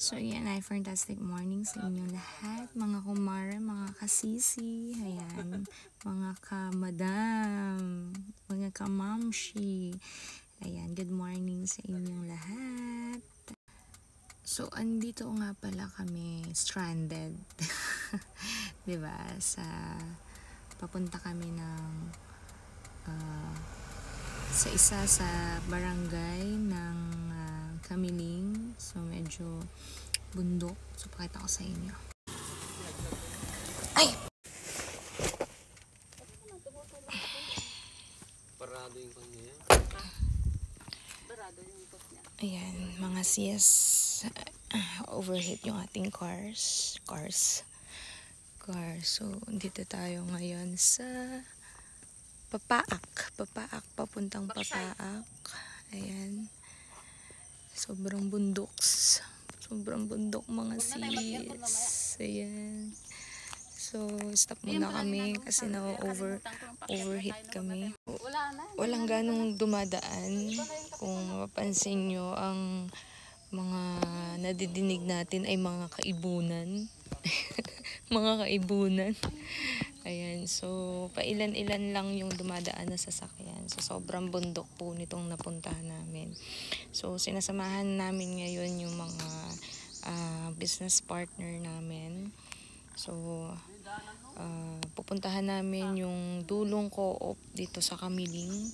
So, yan ay fantastic morning sa inyong lahat. Mga kumare, mga kasisi, ayan, mga kamadam, mga kamamshi. Ayan, good morning sa inyong lahat. So, andito nga pala kami stranded. Diba? Papunta kami ng sa isa sa barangay ng Kamiling. So, medyo bundok. So, pakita ko sa inyo. Ay! Parado yung kanya. Ayan, mga CS. Overheat yung ating cars. So, dito tayo ngayon sa Papaak, papuntang Papaak. Ayan. Sobrang bundok mga sis. Ayan. So, stop muna kami kasi overheat kami. Walang ganong dumadaan. Kung mapapansin nyo, ang mga nadidinig natin ay mga kaibunan. Mga kaibunan. Ayan, so pailan-ilan lang yung dumadaan na sasakyan. So sobrang bundok po nitong napuntahan namin. So sinasamahan namin ngayon yung mga business partner namin. So pupuntahan namin yung Dulong Co-op dito sa Kamiling.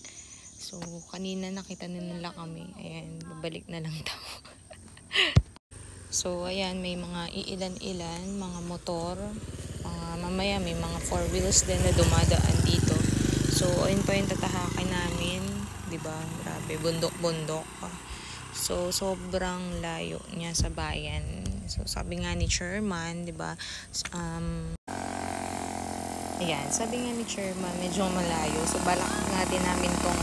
So kanina nakita nila kami. Ayan, babalik na lang daw. So ayan, may mga iilan-ilan, mga motor. Mamaya may mga 4 wheels din na dumadaan dito. So ayun pa yung tatahakin namin, 'di ba? Grabe, bundok-bundok. So sobrang layo niya sa bayan. So sabi nga ni Chairman, 'di ba? Ayan, sabi nga ni Chairman, medyo malayo. So balak nga din namin tong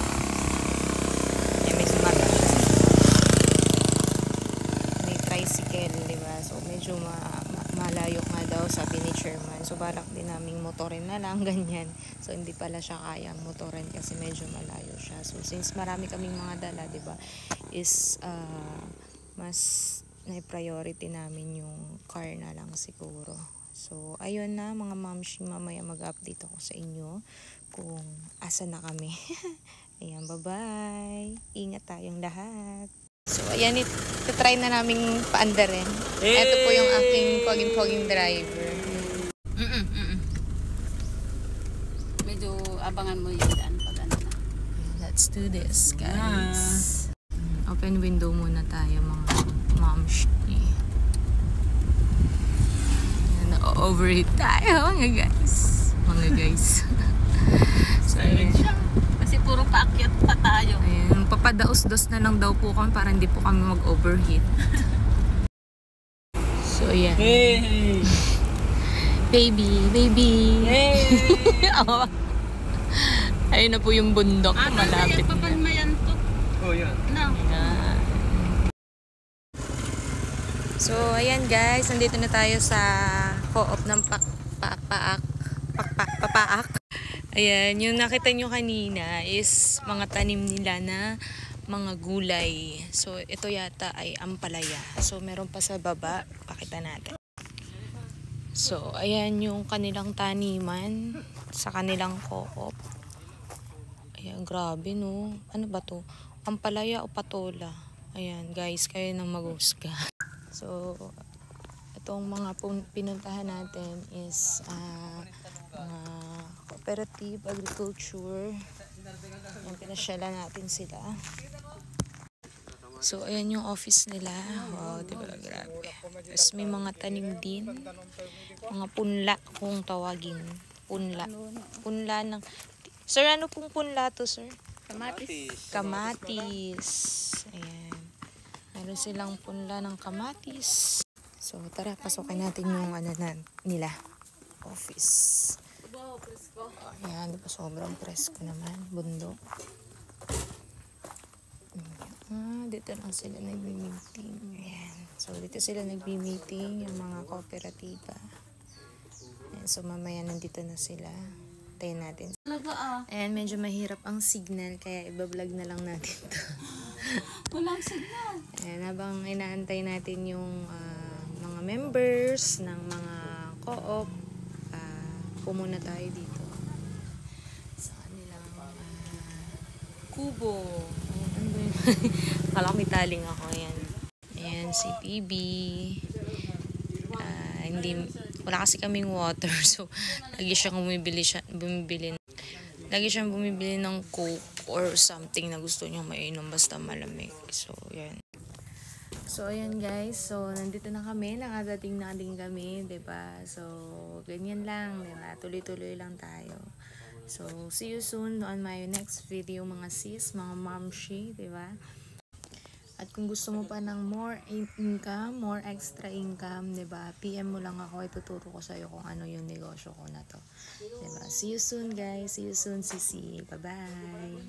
may tricycle, 'di ba? So medyo malayo nga daw, sabi ni Chairman. So balak din naming motorin na lang, ganyan. So hindi pala siya kaya motorin kasi medyo malayo siya. So since marami kaming mga dala, 'di ba, is mas na-priority namin yung car na lang siguro. So ayun na mga mamshi, mamaya mag-update ako sa inyo kung asa na kami. Ayan, bye-bye. Ingat tayong lahat. So, ayan, try na naming paandarin. Hey! Ito po yung aking poging driver. Medyo abangan mo yung daan pag ano na. Let's do this, guys. Open window muna tayo, mga momshi. Overheat tayo, mga guys. So, ayan. Kasi puro paakyat pa tayo. Ayan, papadaos-dos na lang daw po kami para hindi po kami mag-overheat. So, ayan. Hey! Baby! Hey! Oh. Ayun na po yung bundok. Malapit na. Oh, yan. No. Ayan. So, ayan guys. Nandito na tayo sa Co-op ng Papaak. Ayan, yung nakita nyo kanina is mga tanim nila na mga gulay. So, ito yata ay ampalaya. So, meron pa sa baba. Pakita natin. So, ayan yung kanilang taniman sa kanilang co-op. Ayan, grabe no. Ano ba to? Ampalaya o patola? Ayan, guys, kayo nang mag-husga. So, itong mga pinuntahan natin is mga cooperative agriculture. Yung pinasyalan natin sila. So, ayan yung office nila. Wow, diba? Grabe. Tapos may mga tanim din. Mga punla kung tawagin. Punla. Punla ng... Sir, ano pong punla to, sir? Kamatis. Ayan. Meron silang punla ng kamatis. So, tara, pasukin natin yung nila. Office. Ayan, diba sobrang presko naman. Bundok. Dito lang sila nagbi-meeting. Ayan. So, dito sila nagbi-meeting, yung mga kooperatiba. Ayan, so, mamaya nandito na sila. Tayo natin. Ayan, medyo mahirap ang signal, kaya ibablog na lang natin to. Walang signal. Ayan, habang inaantay natin yung mga members ng mga co-op, pumuna tayo dito sa kanilang kubo. Ano ba yun? Akala ko may taling ako. Ayan. Ayan, si PB. Wala kasi kaming water. So, lagi siyang bumibili ng Coke or something na gusto niyang mainom basta malamig. So, yan. So, ayan guys. So, nandito na kami. Nakadating na din kami, 'di ba? So, ganyan lang, 'di ba? Tuloy-tuloy lang tayo. So, see you soon on my next video, mga sis, mga momshi, 'di ba? At kung gusto mo pa ng more income, more extra income, 'di ba? PM mo lang ako, ituturo ko sa iyo kung ano yung negosyo ko na 'to. 'Di ba? See you soon, guys. See you soon, Sisi. Bye-bye.